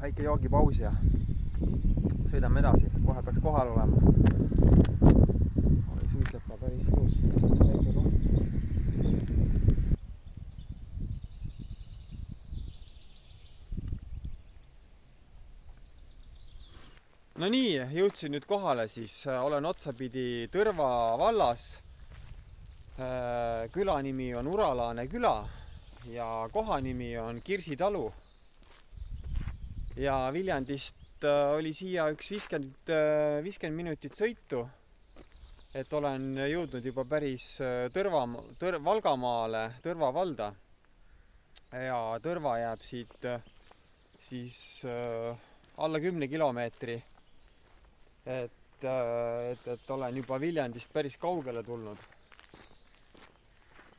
väike joogipaus ja sõidame edasi, kohe peaks kohal olema. Suisleb ka päris ilus väike koht. No nii, jõudsin nüüd kohale, siis olen otsapidi Tõrva vallas. Küla nimi on Uralaane küla ja koha nimi on Kirsi talu. Ja Viljandist oli siia üks 50 minutit sõitu, et olen jõudnud juba päris Valgamaale, Tõrva valda. Ja Tõrva jääb siit siis alla 10 kilomeetri. Et olen juba Viljandist päris kaugele tulnud.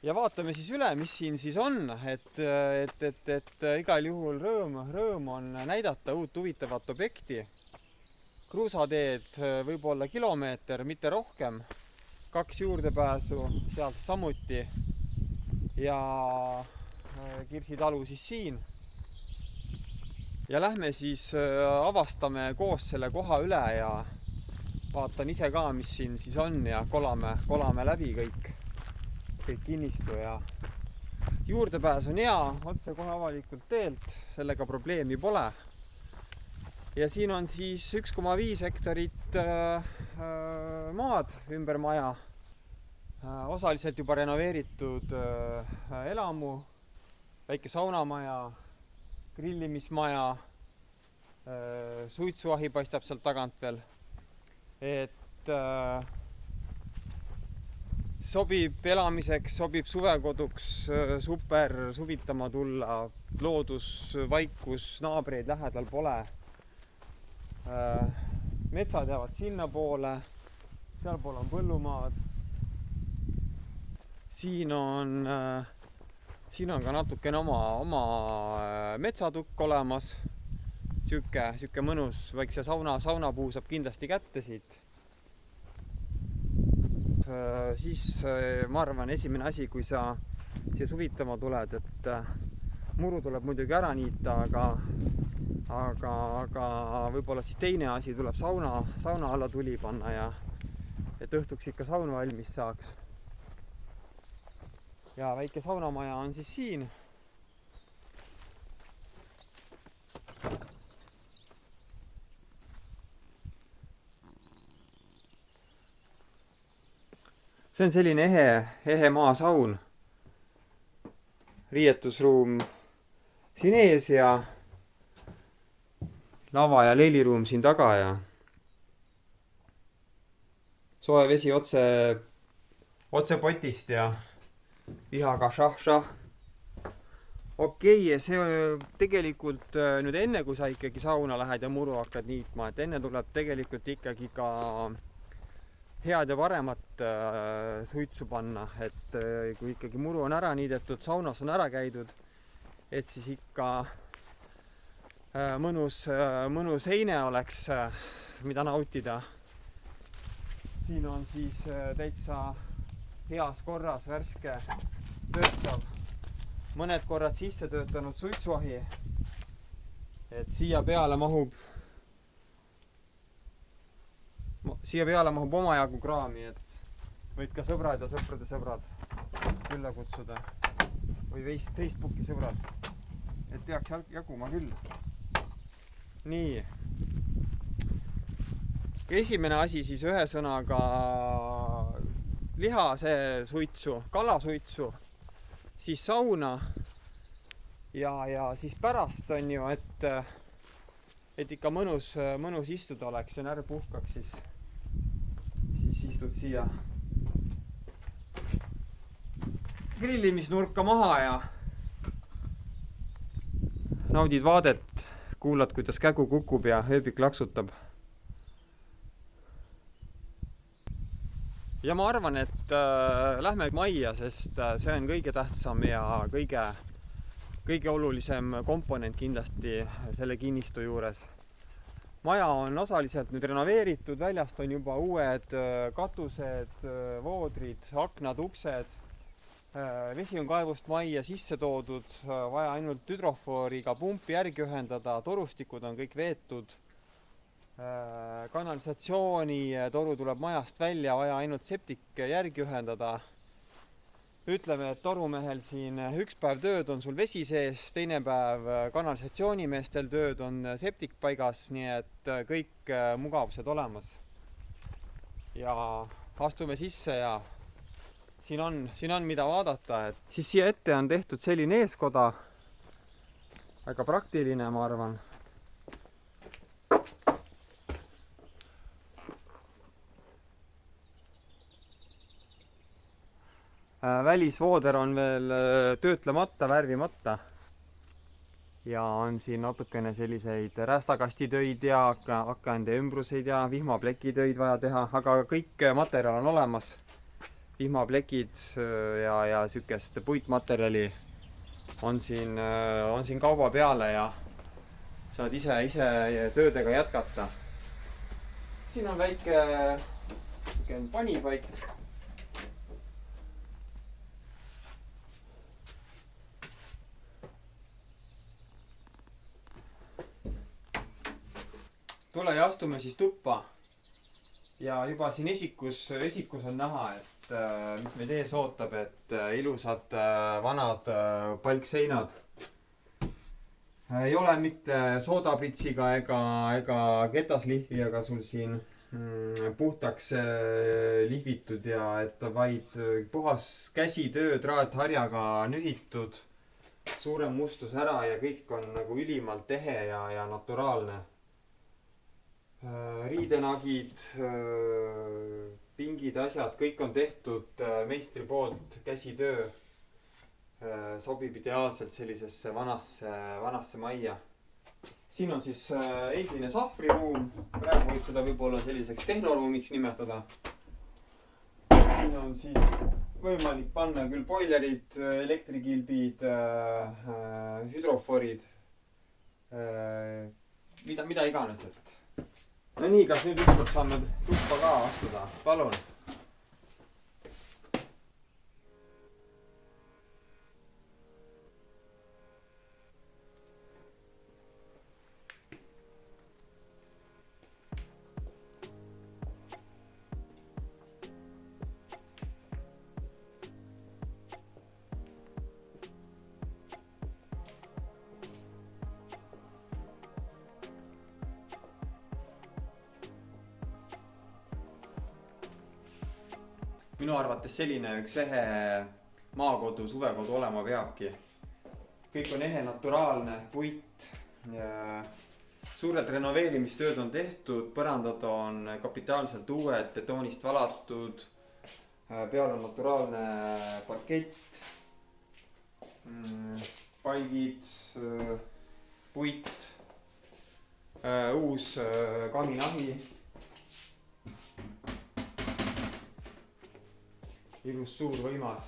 Ja vaatame siis üle, mis siin siis on, et igal juhul rõõm on näidata uut huvitavat objekti. Kruusateed võib-olla kilomeeter, mitte rohkem. 2 juurdepääsu sealt samuti. Ja Kirsi talu siis siin. Ja lähme siis avastame koos selle koha üle ja vaatan ise ka, mis siin siis on ja kolame läbi kõik kinnistu ja juurdepääs on hea, otse kohe avalikult teelt, sellega probleemi pole. Ja siin on siis 1,5 hektarit maad ümber maja, osaliselt juba renoveeritud elamu, väike saunamaja, grillimismaja, suitsuahi paistab sealt tagant veel. Et sobib elamiseks, sobib suvekoduks, super suvitama tulla, loodus, vaikus, naabreid lähedal pole. Metsad jäävad sinna poole, seal pool on põllumaad. Siin on ka natukene oma metsatukk olemas. Siuke mõnus väikse saunapuu saab kindlasti kätte siit. Siis ma arvan, esimene asi, kui sa siia suvitama tuled, et muru tuleb muidugi ära niita, aga võib-olla siis teine asi tuleb sauna alla tuli panna ja et õhtuks ikka saun valmis saaks. Ja väike saunamaja on siis siin. See on selline ehe maasaun. Riietusruum siin ees ja lava ja leiliruum siin taga ja soe vesi otse potist ja vihaga šah. Okei, see tegelikult nüüd enne, kui sa ikkagi sauna lähed ja muru hakkad niitma, et enne tuleb tegelikult ikkagi ka head ja paremat suitsu panna, et kui ikkagi muru on ära niidetud, saunas on ära käidud, et siis ikka mõnus heine oleks, mida nautida. Siin on siis täitsa heas korras, värske, töötav, mõned korrad sisse töötanud suitsuahi, et siia peale mahub omajagu kraami, et võid ka sõbrad ja sõprade sõbrad külla kutsuda või Facebooki sõbrad, et peaks jaguma küll. Nii. Esimene asi siis ühe sõnaga liha see suitsu, kalasuitsu, siis sauna ja siis pärast on ju, et ikka mõnus istuda oleks ja närv puhkaks, siis istud siia grillimisnurka maha ja naudid vaadet, kuulad, kuidas kägu kukub ja ööbik laksutab. Ja ma arvan, et lähme majja, sest see on kõige tähtsam ja kõige olulisem komponent kindlasti selle kinnistu juures. Maja on osaliselt nüüd renoveeritud, väljast on juba uued katused, voodrid, aknad, uksed. Vesi on kaevust majja sisse toodud, vaja ainult hüdrofooriga pumpi järgi ühendada, torustikud on kõik veetud, kanalisatsiooni toru tuleb majast välja, vaja ainult septik järgi ühendada. Ütleme, et torumehel siin üks päev tööd on sul vesi sees, teine päev kanalisatsioonimeestel tööd on septik paigas, nii et kõik mugavused olemas. Ja astume sisse ja siin on mida vaadata, et siis siia ette on tehtud selline eeskoda, väga praktiline, ma arvan. Välisvooder on veel töötlemata, värvimata ja on siin natukene selliseid räästakastitöid ja akende ümbruseid ja vihmaplekitöid vaja teha, aga kõik materjal on olemas. Vihmaplekid ja sükest puitmaterjali on siin kauba peale ja saad ise töödega jätkata. Siin on väike panipaik. Tule ja astume siis tuppa. Ja juba siin esikus on näha, et mis meid ees ootab, et ilusad vanad palkseinad. Ei ole mitte soodapritsiga ega ketaslihvijaga sul siin puhtaks lihvitud ja et vaid puhas käsitöö traatharjaga nühitud, suurem mustus ära ja kõik on nagu ülimalt ehe ja naturaalne. Riidenagid, pingid, asjad, kõik on tehtud meistri poolt, käsitöö. Sobib ideaalselt sellisesse vanasse majja. Siin on siis eegline sahvriruum. Praegu võib seda võib-olla selliseks tehnoruumiks nimetada. Siin on siis võimalik panna küll boilerid, elektrikilbid, hüdroforid, mida iganes, et no nii, kas nüüd ükskord saame tuppa ka astuda? Palun. Minu arvates selline üks ehe maakodu, suvekodu olema peabki. Kõik on ehe, naturaalne, puit. Suured renoveerimistööd on tehtud, põrandad on kapitaalselt uued, betoonist valatud. Peal on naturaalne parkett, palgid, puit, uus kaminahi. Ilus suur võimas.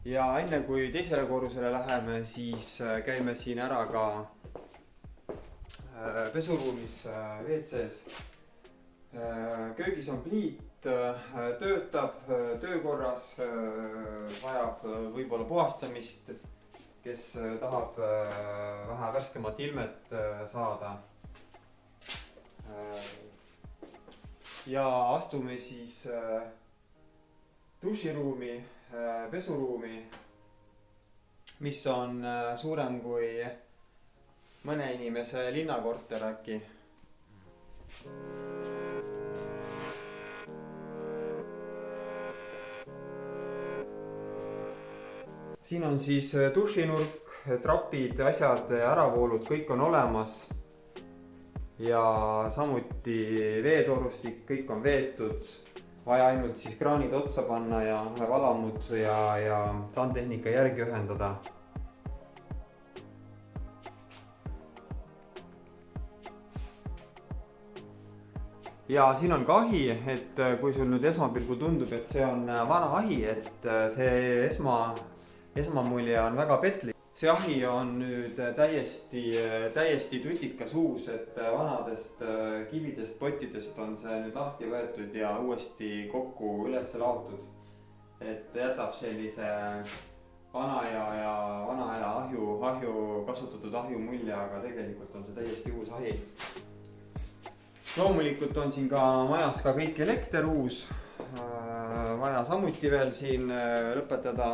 Ja enne kui teisele korrusele läheme, siis käime siin ära ka pesuruumis WC-s. Köögis on pliit, töötab töökorras, vajab võib-olla puhastamist, kes tahab vähe värskemat ilmet saada. Ja astume siis duširuumi, pesuruumi, mis on suurem kui mõne inimese linnakorter äkki. Siin on siis dušinurk, trapid, asjad, äravoolud, kõik on olemas. Ja samuti veetorustik, kõik on veetud. Vaja ainult siis kraanid otsa panna ja valamud ja sandtehnika järgi ühendada. Ja siin on ka ahi, et kui sul nüüd esmapilgul tundub, et see on vana ahi, et see esmamulje on väga petlik. See ahi on nüüd täiesti tutikas uus, et vanadest kividest, pottidest on see nüüd lahti võetud ja uuesti kokku üles laotud. et jätab sellise vana aja ahju, kasutatud ahju mulje, aga tegelikult on see täiesti uus ahi. Loomulikult on siin ka majas ka kõik elekter uus. Vaja samuti veel siin lõpetada.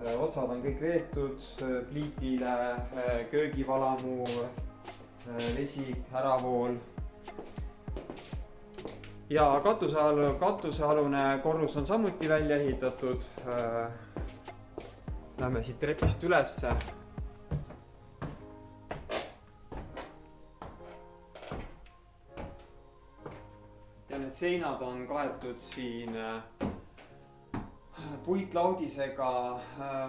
Otsad on kõik veetud pliitile, köögivalamu, vesi, äravool. Ja katusealune korrus on samuti välja ehitatud. Lähme siit trepist ülesse. Ja need seinad on kaetud siin puitlaudisega,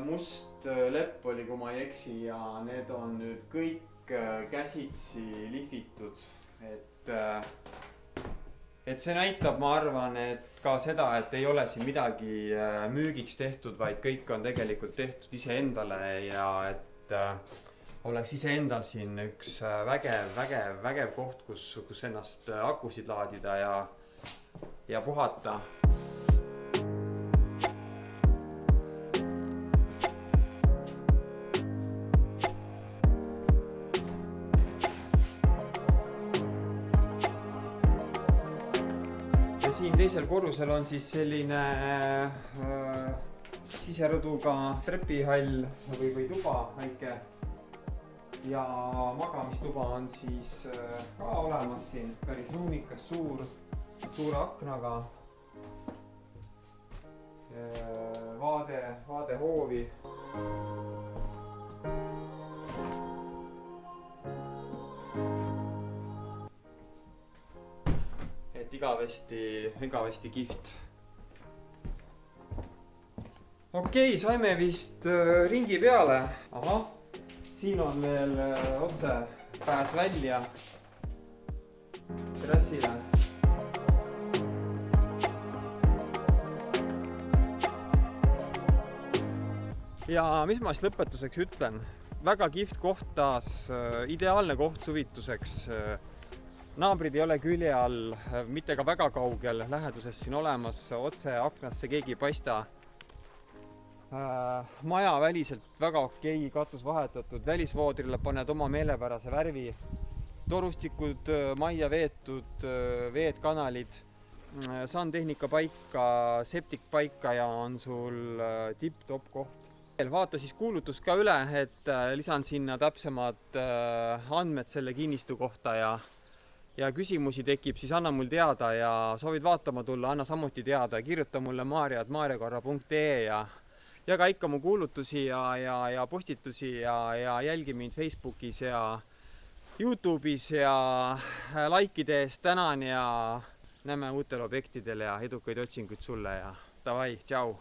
must lepp oli, kui ma ei eksi, ja need on nüüd kõik käsitsi lihvitud. Et see näitab, ma arvan, et ka seda, et ei ole siin midagi müügiks tehtud, vaid kõik on tegelikult tehtud iseendale ja et oleks iseendal siin üks vägev koht, kus ennast akusid laadida ja puhata. Siin teisel korrusel on siis selline siserõduga trepihall või tuba väike. Ja magamistuba on siis ka olemas siin, päris ruumikas, suure aknaga. Vaade hoovi. Igavesti kihvt. Okei, saime vist ringi peale. Ahah, siin on veel otse pääs välja terrassile. Ja mis ma siis lõpetuseks ütlen? Väga kihvt koht taas, ideaalne koht suvituseks. Naabrid ei ole külje all, mitte ka väga kaugel, läheduses siin olemas, otse aknasse keegi ei paista. Maja väliselt väga okei, katus vahetatud, välisvoodrile paned oma meelepärase värvi, torustikud majja veetud, veed, kanalid, sandtehnika paika, septik paika ja on sul tipp-top koht. Vaata siis kuulutus ka üle, et lisan sinna täpsemad andmed selle kinnistu kohta ja küsimusi tekib, siis anna mul teada ja soovid vaatama tulla, anna samuti teada. Kirjuta mulle maarja@maarjakorra.ee ja ka ikka mu kuulutusi ja postitusi ja jälgi mind Facebookis ja YouTube'is ja likeide eest tänan ja näeme uutel objektidel ja edukaid otsinguid sulle ja davai, tšau!